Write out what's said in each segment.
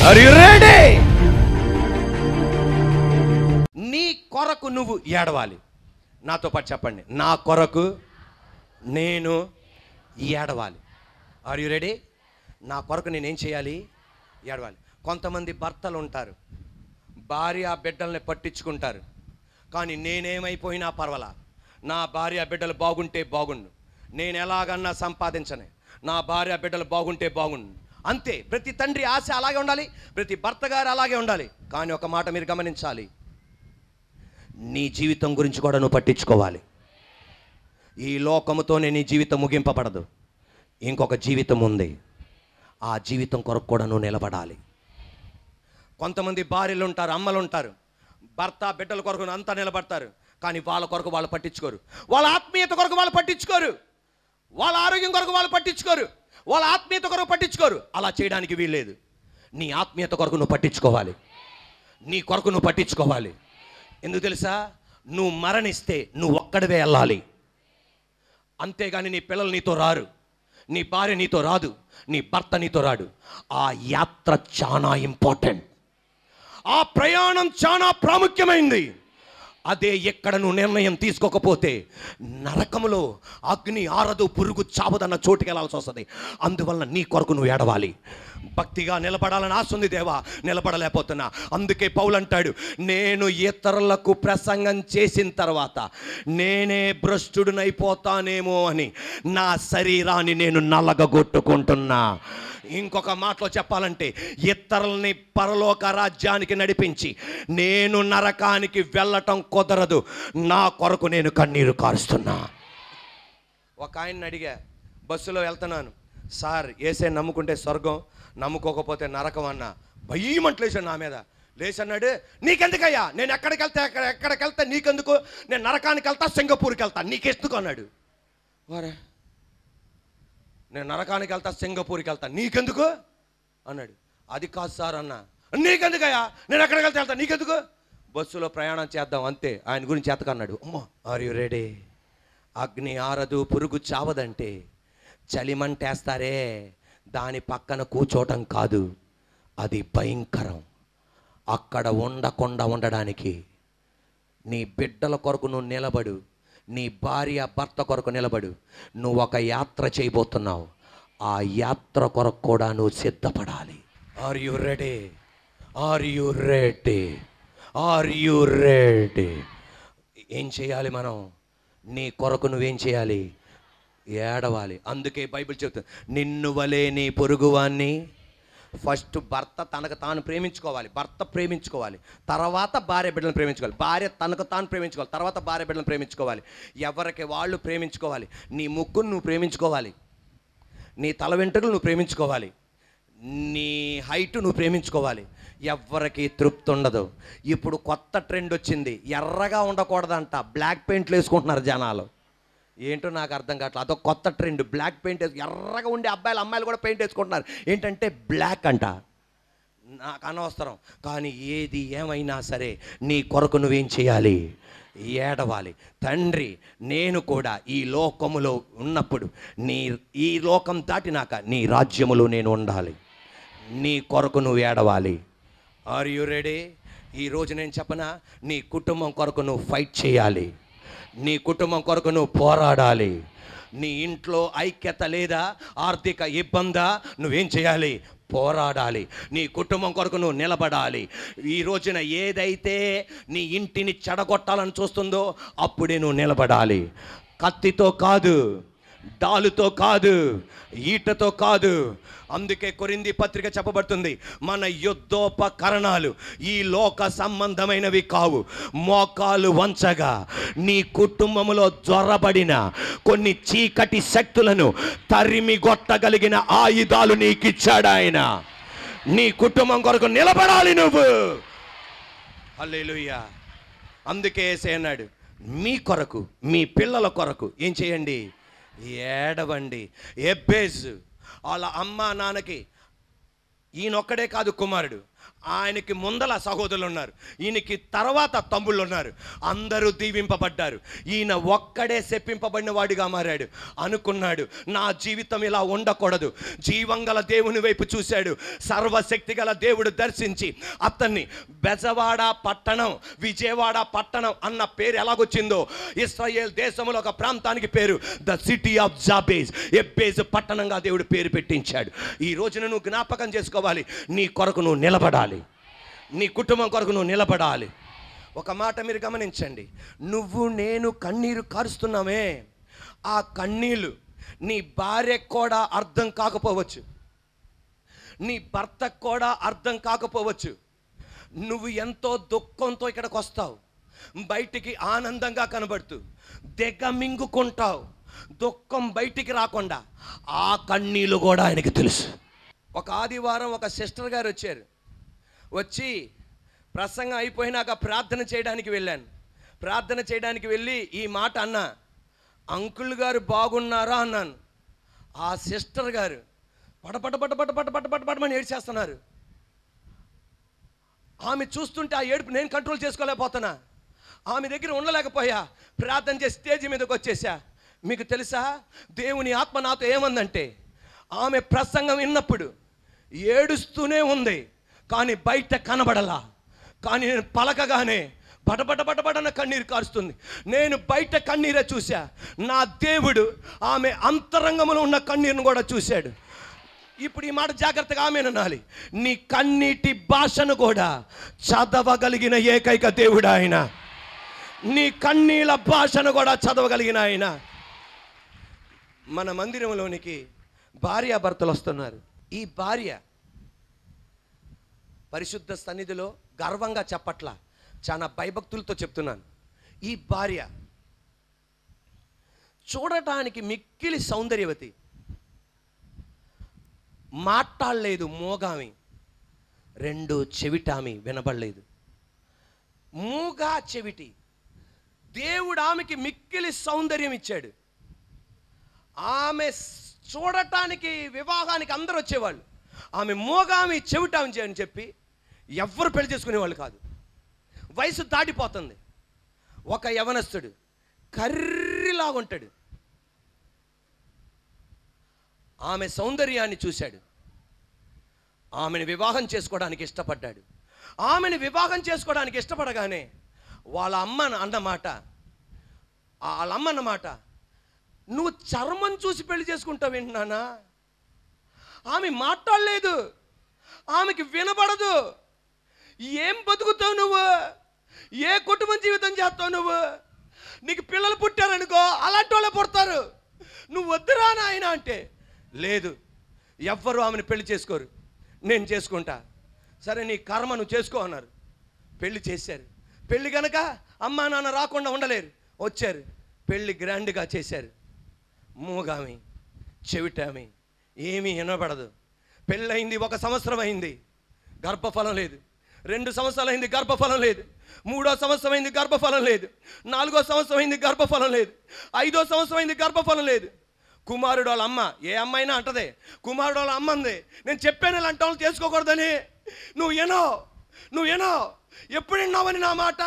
Are you ready? నీ కొరకు నువ్వు ఏడవాలి. నాతో పాటు చెప్పండి, నా కొరకు నేను ఏడవాలి. Are you ready? నా కొరకు నేనేం చేయాలి? ఏడవాలి. కొంతమంది భర్తలు ఉంటారు, భార్య బిడ్డల్ని పట్టించుకుంటారు. కానీ నేనేమైపోయినా పర్వాలా, నా భార్య బిడ్డలు బాగుంటే బాగుండు, నేను ఎలాగన్నా సంపాదించను, నా భార్య బిడ్డలు బాగుంటే బాగుండు, అంతే. ప్రతి తండ్రి ఆశ అలాగే ఉండాలి, ప్రతి భర్త గారు అలాగే ఉండాలి. కానీ ఒక మాట మీరు గమనించాలి, నీ జీవితం గురించి కూడా నువ్వు పట్టించుకోవాలి. ఈ లోకముతోనే నీ జీవితం ముగింపబడదు, ఇంకొక జీవితం ఉంది. ఆ జీవితం కొరకు కూడా నువ్వు నిలబడాలి. కొంతమంది భార్యలు ఉంటారు, అమ్మలు ఉంటారు, భర్త బిడ్డల కొరకు అంతా నిలబడతారు. కానీ వాళ్ళ కొరకు వాళ్ళు పట్టించుకోరు, వాళ్ళ ఆత్మీయత కొరకు వాళ్ళు పట్టించుకోరు, వాళ్ళ ఆరోగ్యం కొరకు వాళ్ళు పట్టించుకోరు, వాళ్ళ ఆత్మీయత కొరకు పట్టించుకోరు. అలా చేయడానికి వీల్లేదు. నీ ఆత్మీయత కొరకు నువ్వు పట్టించుకోవాలి, నీ కొరకు నువ్వు పట్టించుకోవాలి. ఎందుకు తెలుసా? నువ్వు మరణిస్తే నువ్వు ఒక్కడివే వెళ్ళాలి, అంతేగాని నీ పిల్లలు నీతో రారు, నీ భార్య నీతో రాదు, నీ భర్త నీతో రాడు. ఆ యాత్ర చాలా ఇంపార్టెంట్, ఆ ప్రయాణం చాలా ప్రాముఖ్యమైంది. అదే ఎక్కడ నువ్వు నిర్ణయం తీసుకోకపోతే నరకములో అగ్ని ఆరదు, పురుగు చావదన్న చోటుకి వెళ్ళాల్సి వస్తుంది. అందువల్ల నీ కొరకు నువ్వు ఏడవాలి. భక్తిగా నిలబడాలని ఆశ ఉంది దేవా, నిలబడలేకపోతున్నా. అందుకే పౌలు అంటాడు, నేను ఇతరులకు ప్రసంగం చేసిన తర్వాత నేనే భ్రష్టుడినైపోతానేమో అని నా శరీరాన్ని నేను నలగగొట్టుకుంటున్నా. ఇంకొక మాటలో చెప్పాలంటే, ఇతరుల్ని పరలోక రాజ్యానికి నడిపించి నేను నరకానికి వెళ్ళటం కుదరదు. నా కొరకు నేను కన్నీరు కారుస్తున్నా. ఒక ఆయన్ని అడిగా, బస్సులో వెళ్తున్నాను, సార్ యేసే నమ్ముకుంటే స్వర్గం, నమ్ముకోకపోతే నరకం అన్నా. భయమంటలేసాడు నా మీద. లేచన్నాడు, నీకెందుకయ్యా, నేను ఎక్కడికి వెళ్తే నీకెందుకు, నేను నరకానికి వెళ్తా, సింగపూర్కి వెళ్తా, నీకెందుకు అన్నాడు. వారే, నేను నరకానికి వెళ్తా, సింగపూర్కి వెళ్తా, నీకెందుకు అన్నాడు. అది కాదు సార్ అన్నా. నీకెందుకయ్యా, నేను ఎక్కడికి వెళ్తా నీకెందుకు, బస్సులో ప్రయాణం చేద్దాం అంతే, ఆయన గురించి ఎతకన్నాడు. అమ్మో, ఆర్ యు రెడీ? అగ్ని ఆరదు, పురుగు చావదంటే చలిమంటేస్తారే, దాని పక్కన కూర్చోవటం కాదు, అది భయంకరం. అక్కడ ఉండకుండా ఉండడానికి నీ బిడ్డల కొరకు నువ్వు నిలబడు, నీ భార్య భర్త కొరకు నిలబడు. నువ్వు ఒక యాత్ర చేయబోతున్నావు, ఆ యాత్ర కొరకు కూడా నువ్వు సిద్ధపడాలి. Are you ready? Are you ready? Are you ready? ఏం చేయాలి మనం? నీ కొరకు నువ్వేం చేయాలి? ఏడవాలి. అందుకే బైబిల్ చెప్తుంది, నిన్ను వలే నీ పొరుగువాన్ని. ఫస్ట్ భర్త తనకు తాను ప్రేమించుకోవాలి, భర్త ప్రేమించుకోవాలి, తర్వాత భార్య బిడ్డలను ప్రేమించుకోవాలి, భార్య తనకు తాను ప్రేమించుకోవాలి, తర్వాత భార్య బిడ్డలను ప్రేమించుకోవాలి. ఎవరికి వాళ్ళు ప్రేమించుకోవాలి. నీ ముక్కును నువ్వు ప్రేమించుకోవాలి, నీ తల వెంట్రుకలు నువ్వు ప్రేమించుకోవాలి, నీ హైట్ నువ్వు ప్రేమించుకోవాలి. ఎవరికి తృప్తి ఉండదు. ఇప్పుడు కొత్త ట్రెండ్ వచ్చింది, ఎర్రగా ఉండకూడదంట, బ్లాక్ పెయింట్లు వేసుకుంటున్నారు జనాలు. ఏంటో నాకు అర్థం కావట్లేదు, అదొక కొత్త ట్రెండ్. బ్లాక్ పెయింట్ ఎర్రగా ఉండే అబ్బాయిలు అమ్మాయిలు కూడా పెయింట్ వేసుకుంటున్నారు. ఏంటంటే బ్లాక్ అంట. నాకు అనవసరం. కానీ ఏది ఏమైనా సరే నీ కొరకు నువ్వేం చేయాలి? ఏడవాలి. తండ్రి, నేను కూడా ఈ లోకములో ఉన్నప్పుడు ఈ లోకం దాటినాక నీ రాజ్యములో నేను ఉండాలి. నీ కొరకు నువ్వు ఏడవాలి. Are you ready? ఈరోజు నేను చెప్పనా, నీ కుటుంబం కొరకు నువ్వు ఫైట్ చేయాలి, నీ కుటుంబం కొరకు నువ్వు పోరాడాలి. నీ ఇంట్లో ఐక్యత లేదా, ఆర్థిక ఇబ్బందా, నువ్వేం చేయాలి? పోరాడాలి. నీ కుటుంబం కొరకు నువ్వు నిలబడాలి. ఈ రోజున ఏదైతే నీ ఇంటిని చెడగొట్టాలని చూస్తుందో అప్పుడే నువ్వు నిలబడాలి. కత్తితో కాదు, డాలుతో కాదు, ఈటతో కాదు. అందుకే కొరింథీ పత్రిక చెప్పబడుతుంది, మన యుద్ధోపకరణాలు ఈ లోక సంబంధమైనవి కావు, మోకాలు వంచగా నీ కుటుంబములో జ్వరబడిన కొన్ని చీకటి శక్తులను తరిమి కొట్టగలిగిన ఆయుధాలు నీకు ఇచ్చాడు ఆయన. నీ కుటుంబం కొరకు నిలబడాలి నువ్వు. హల్లెలూయా. అందుకే యేసయ్య అన్నాడు, మీ కొరకు మీ పిల్లల కొరకు ఏం చేయండి? ఏడవండి. ఎబ్బేజు వాళ్ళ అమ్మ నాన్నకి ఈయనొక్కడే కాదు కుమారుడు, ఆయనకి ముందల సహోదరులు ఉన్నారు, ఈయనకి తర్వాత తమ్ముళ్ళు ఉన్నారు. అందరూ దీవింపబడ్డారు. ఈయన ఒక్కడే శపింపబడిన వాడిగా మారాడు. అనుకున్నాడు, నా జీవితం ఇలా ఉండకూడదు. జీవంగల దేవుని వైపు చూశాడు. సర్వశక్తి గల దేవుడు దర్శించి అతన్ని బెజవాడ పట్టణం, విజయవాడ పట్టణం అన్న పేరు ఎలాగొచ్చిందో, ఇశ్రాయేల్ దేశంలో ఒక ప్రాంతానికి పేరు ద సిటీ ఆఫ్ జాబేజ్, ఎబ్బేజ్ పట్టణంగా దేవుడు పేరు పెట్టించాడు. ఈ రోజున నువ్వు జ్ఞాపకం చేసుకోవాలి, నీ కొరకు నువ్వు నిలబడాలి, నీ కుటుంబం కొరకు నువ్వు నిలబడాలి. ఒక మాట మీరు గమనించండి, నువ్వు నేను కన్నీరు కారుస్తున్నామే, ఆ కన్నీళ్ళు నీ భార్యకు కూడా అర్థం కాకపోవచ్చు, నీ భర్తకు కూడా అర్థం కాకపోవచ్చు. నువ్వు ఎంతో దుఃఖంతో ఇక్కడికి వస్తావు, బయటికి ఆనందంగా కనబడుతూ దిగమింగుకుంటావు, దుఃఖం బయటికి రాకుండా. ఆ కన్నీళ్ళు కూడా ఆయనకి తెలుసు. ఒక ఆదివారం ఒక సిస్టర్ గారు వచ్చారు. వచ్చి ప్రసంగం అయిపోయినాక ప్రార్థన చేయడానికి వెళ్ళాను. ప్రార్థన చేయడానికి వెళ్ళి ఈ మాట అన్నా, అంకుల్ గారు బాగున్నారా అన్నాను. ఆ సిస్టర్ గారు పటపట పటపట పటపట పటపటమని ఏడ్చేస్తున్నారు. ఆమె చూస్తుంటే ఆ ఏడుపు నేను కంట్రోల్ చేసుకోలేకపోతున్నా. ఆమె దగ్గర ఉండలేకపోయా. ప్రార్థన చేసి స్టేజ్ మీదకి వచ్చేసా. మీకు తెలుసా, దేవుని ఆత్మ నాతో ఏమందంటే, ఆమె ప్రసంగం విన్నప్పుడు ఏడుస్తూనే ఉంది, కానీ బయట కనబడలా. కానీ నేను పలకగానే బటబట బటబటన కన్నీరు కారుస్తుంది. నేను బయట కన్నీరే చూసా, నా దేవుడు ఆమె అంతరంగంలో ఉన్న కన్నీరును కూడా చూశాడు. ఇప్పుడు ఈ మాట జాగ్రత్తగా ఆమె అనాలి, నీ కన్నీటి భాషను కూడా చదవగలిగిన ఏకైక దేవుడు ఆయన. నీ కన్నీళ్ళ భాషను కూడా చదవగలిగిన ఆయన. మన మందిరంలోనికి భార్యాభర్తలు వస్తున్నారు. ఈ భార్య పరిశుద్ధ సన్నిధిలో గర్వంగా చెప్పట్లా, చాలా భయభక్తులతో చెప్తున్నాను. ఈ భార్య చూడటానికి మిక్కిలి సౌందర్యవతి, మాట్లాడలేదు, మోగామి, రెండు చెవిటామి వినబడలేదు, మూగా చెవిటి. దేవుడు ఆమెకి మిక్కిలి సౌందర్యం ఇచ్చాడు. ఆమె చూడటానికి వివాహానికి అందరూ వచ్చేవాళ్ళు. ఆమె మోగామి చెవిటామి అని చెప్పి ఎవ్వరు పెళ్లి చేసుకునేవాళ్ళు కాదు. వయసు దాటిపోతుంది. ఒక యవనస్తుడు కర్రిలాగుంటాడు. ఆమె సౌందర్యాన్ని చూశాడు. ఆమెను వివాహం చేసుకోవడానికి ఇష్టపడ్డాడు. ఆమెను వివాహం చేసుకోవడానికి ఇష్టపడగానే వాళ్ళ అమ్మ అన్నమాట, నువ్వు చర్మం చూసి పెళ్లి చేసుకుంటావు ఏంటన్నా? ఆమె మాట్లాడలేదు, ఆమెకి వినబడదు. ఏం బతుకుతావు నువ్వు? ఏ కుటుంబం జీవితం చేస్తావు నువ్వు? నీకు పిల్లలు పుట్టారనుకో, అలాంటి వాళ్ళే పుడతారు. నువ్వు వద్దురా నాయన అంటే, లేదు, ఎవ్వరు ఆమెను పెళ్లి చేసుకోరు, నేను చేసుకుంటా. సరే నీ కర్మ నువ్వు చేసుకో అన్నారు. పెళ్లి చేశారు. పెళ్లి కనుక అమ్మా నాన్న రాకుండా ఉండలేరు, వచ్చారు. పెళ్లి గ్రాండ్గా చేశారు. మూగామి చెవిటామి, ఏమీ వినబడదు. పెళ్ళయింది, 1 సంవత్సరం అయింది, గర్భఫలం లేదు. 2 సంవత్సరాలు అయింది, గర్భఫలం లేదు. 3వ సంవత్సరం అయింది, గర్భఫలం లేదు. 4వ సంవత్సరం అయింది, గర్భఫలం లేదు. 5వ సంవత్సరం అయింది, గర్భఫలం లేదు. కుమారుడు వాళ్ళ అమ్మ, ఏ అమ్మైనా అంటదే, కుమారుడు వాళ్ళ అమ్మ అంది, నేను చెప్పాను ఇలా అంట వాళ్ళు చేసుకోకూడదని. నువ్వు ఏనో ఎప్పుడు విన్నావని నా మాట.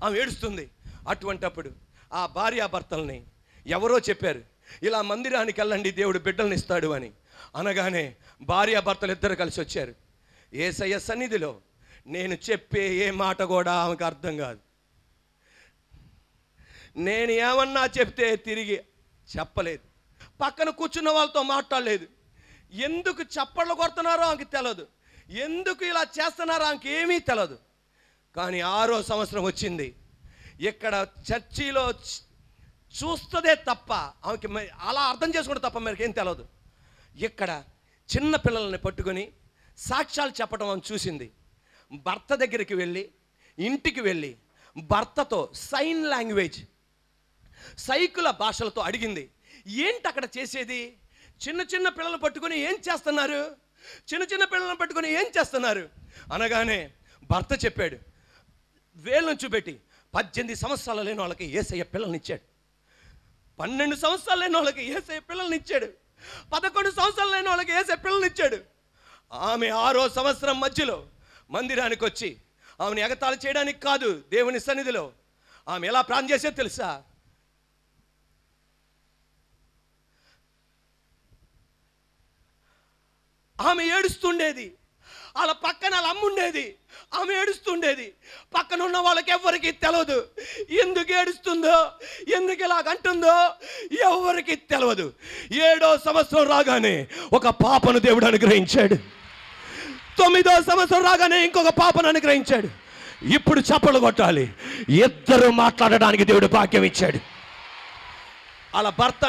ఆమె ఏడుస్తుంది. అటువంటప్పుడు ఆ భార్యాభర్తల్ని ఎవరో చెప్పారు, ఇలా మందిరానికి వెళ్ళండి, దేవుడు బిడ్డల్ని ఇస్తాడు అని. అనగానే భార్యాభర్తలు ఇద్దరు కలిసి వచ్చారు. యేసయ్య సన్నిధిలో నేను చెప్పే ఏ మాట కూడా ఆమెకు అర్థం కాదు. నేను ఏమన్నా చెప్తే తిరిగి చెప్పలేదు. పక్కన కూర్చున్న వాళ్ళతో మాట్లాడలేదు. ఎందుకు చప్పట్లు కొడుతున్నారో ఆమెకి తెలియదు, ఎందుకు ఇలా చేస్తున్నారో ఆమెకి ఏమీ తెలియదు. కానీ 6వ సంవత్సరం వచ్చింది. ఇక్కడ చర్చిలో చూస్తుందే తప్ప ఆమెకి అలా అర్థం చేసుకుంటే తప్ప మనకి ఏం తెలియదు. ఇక్కడ చిన్న పిల్లల్ని పట్టుకొని సాక్ష్యాలు చెప్పడం ఆమె చూసింది. భర్త దగ్గరికి వెళ్ళి, ఇంటికి వెళ్ళి భర్తతో సైన్ లాంగ్వేజ్, సైకుల భాషలతో అడిగింది, ఏంటి అక్కడ చేసేది? చిన్న చిన్న పిల్లలు పట్టుకొని ఏం చేస్తున్నారు? చిన్న పిల్లలను పట్టుకొని ఏం చేస్తున్నారు అనగానే భర్త చెప్పాడు, వేళ్ళను చూపెట్టి 18 సంవత్సరాలు లేని వాళ్ళకి యేసయ్య పిల్లల్ని ఇచ్చాడు, 12 సంవత్సరాలు లేని వాళ్ళకి యేసయ్య పిల్లల్ని ఇచ్చాడు, 11 సంవత్సరాలు లేని వాళ్ళకి యేసయ్య పిల్లల్ని ఇచ్చాడు. ఆమె 6వ సంవత్సరం మధ్యలో మందిరానికి వచ్చి ఆమెను ఎగతాళి చేయడానికి కాదు, దేవుని సన్నిధిలో ఆమె ఎలా ప్రార్థన చేసేది తెలుసా? ఆమె ఏడుస్తుండేది, వాళ్ళ పక్కన వాళ్ళ అమ్మ ఉండేది, ఆమె ఏడుస్తుండేది. పక్కన ఉన్న వాళ్ళకి ఎవరికి తెలియదు ఎందుకు ఏడుస్తుందో, ఎందుకు ఇలాగంటుందో ఎవరికి తెలియదు. 7వ సంవత్సరం రాగానే ఒక పాపను దేవుడు అనుగ్రహించాడు. 9వ సంవత్సరం రాగానే ఇంకొక పాపను అనుగ్రహించాడు. ఇప్పుడు చప్పలు కొట్టాలి, ఇద్దరు మాట్లాడడానికి దేవుడు భాగ్యం ఇచ్చాడు. వాళ్ళ భర్త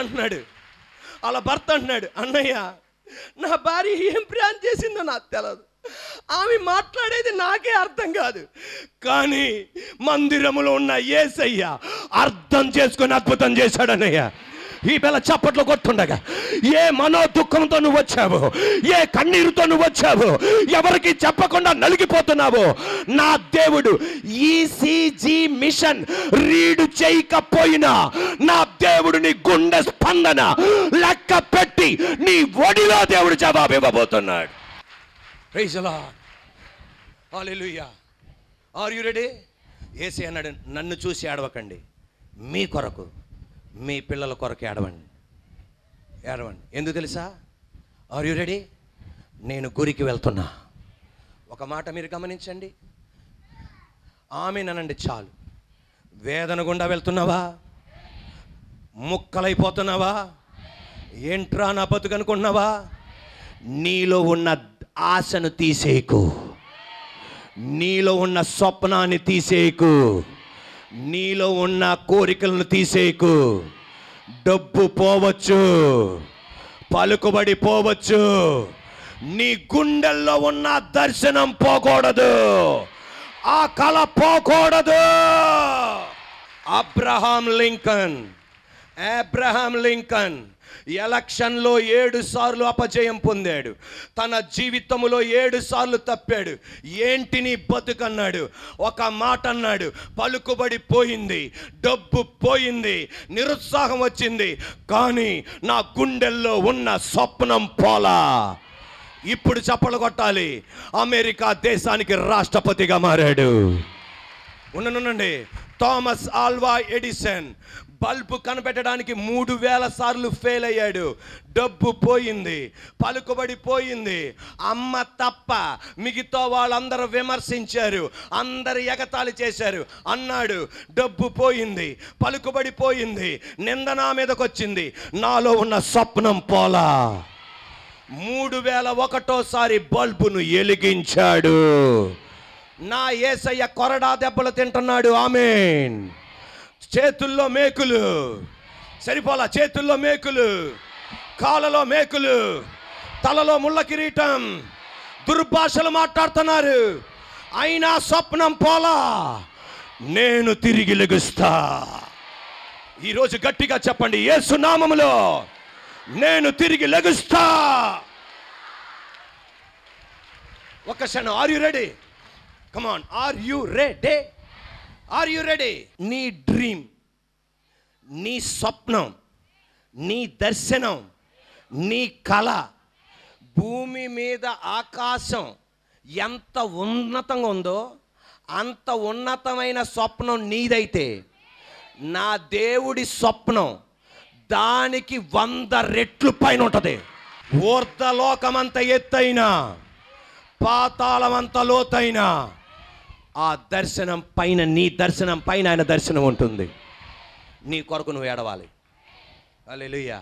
అంటున్నాడు, అన్నయ్య నా భార్య ఏం ప్లాన్ చేసిందో నాకు తెలియదు, ఆమె మాట్లాడేది నాకే అర్థం కాదు, కానీ మందిరములో ఉన్న యేసయ్య అర్థం చేసుకొని అద్భుతం చేశాడన్నయ్య. ఈ వేళ చప్పట్లు కొట్టుండగా ఏ మనో దుఃఖంతో నువ్వు వచ్చావు, ఏ కన్నీరుతో నువ్వు వచ్చావు, ఎవరికి చెప్పకుండా నలిగిపోతున్నావు, నా దేవుడు ఈసీజీ మిషన్ రీడ్ చేయకపోయినా నా దేవుడు నీ గుండె స్పందన లెక్క పెట్టి నీ ఒడిలో దేవుడు జవాబు ఇవ్వబోతున్నాడు. Praise the lord, hallelujah. Are you ready? యేసే అన్నాడు, నన్ను చూసి ఏడవకండి, మీ కొరకు మీ పిల్లల కొరకు ఏడవండి. ఎందుకు తెలుసా? Are you ready? నేను గురికి వెళ్తున్నా. ఒక మాట మీరు గమనించండి, ఆమెనండి చాలు. వేదన గుండా వెళ్తున్నావా? ముక్కలైపోతున్నావా? ఏంట్రా నా బతుకు అనుకుంటున్నావా? నీలో ఉన్న ఆశను తీసేయకు, నీలో ఉన్న స్వప్నాన్ని తీసేయకు, నీలో ఉన్న కోరికలను తీసేయకు. డబ్బు పోవచ్చు, పలుకుబడి పోవచ్చు, నీ గుండెల్లో ఉన్న దర్శనం పోకూడదు, ఆ కళ పోకూడదు. అబ్రహాం లింకన్ ఎలక్షన్లో 7 సార్లు అపజయం పొందాడు. తన జీవితంలో 7 సార్లు తప్పాడు. ఏంటి నీ బతుకన్నాడు. ఒక మాట అన్నాడు, పలుకుబడి పోయింది, డబ్బు పోయింది, నిరుత్సాహం వచ్చింది, కానీ నా గుండెల్లో ఉన్న స్వప్నం పోలా. ఇప్పుడు చప్పలు కొట్టాలి, అమెరికా దేశానికి రాష్ట్రపతిగా మారాడు. ఉండండి, థామస్ ఆల్వా ఎడిసన్ బల్బు కనిపెట్టడానికి 3000 సార్లు ఫెయిల్ అయ్యాడు. డబ్బు పోయింది, పలుకుబడి పోయింది, అమ్మ తప్ప మిగతా వాళ్ళందరూ విమర్శించారు, అందరు ఎగతాళి చేశారు. అన్నాడు, డబ్బు పోయింది, పలుకుబడి పోయింది, నింద నా మీదకి వచ్చింది, నాలో ఉన్న స్వప్నం పోలా. 3001సారి బల్బును వెలిగించాడు. నా యేసయ్య కొరడా దెబ్బలు తింటున్నాడు. ఆమేన్. చేతుల్లో మేకులు సరిపోలా, చేతుల్లో మేకులు, కాళ్ళలో మేకులు, తలలో ముళ్ళ కిరీటం, దుర్భాషలు మాట్లాడుతున్నారు, అయినా స్వప్నం పోలా. నేను తిరిగి లెగుస్తా. ఈరోజు గట్టిగా చెప్పండి, యేసు నామములో నేను తిరిగి లెగుస్తా. ఒక క్షణం, are you ready? Come on, are you ready? Are you ready? నీ డ్రీమ్, నీ స్వప్నం, నీ దర్శనం, నీ కళ, భూమి మీద ఆకాశం ఎంత ఉన్నతంగా ఉందో అంత ఉన్నతమైన స్వప్నం నీదైతే, నా దేవుడి స్వప్నం దానికి 100 రెట్లు పైన ఉంటుంది. ఊర్ధలోకమంత ఎత్తైనా, పాతాళమంత లోతైనా, ఆ దర్శనం పైన, నీ దర్శనం పైన ఆయన దర్శనం ఉంటుంది. నీ కొరకు నువ్వు ఏడవాలి. హల్లెలూయా.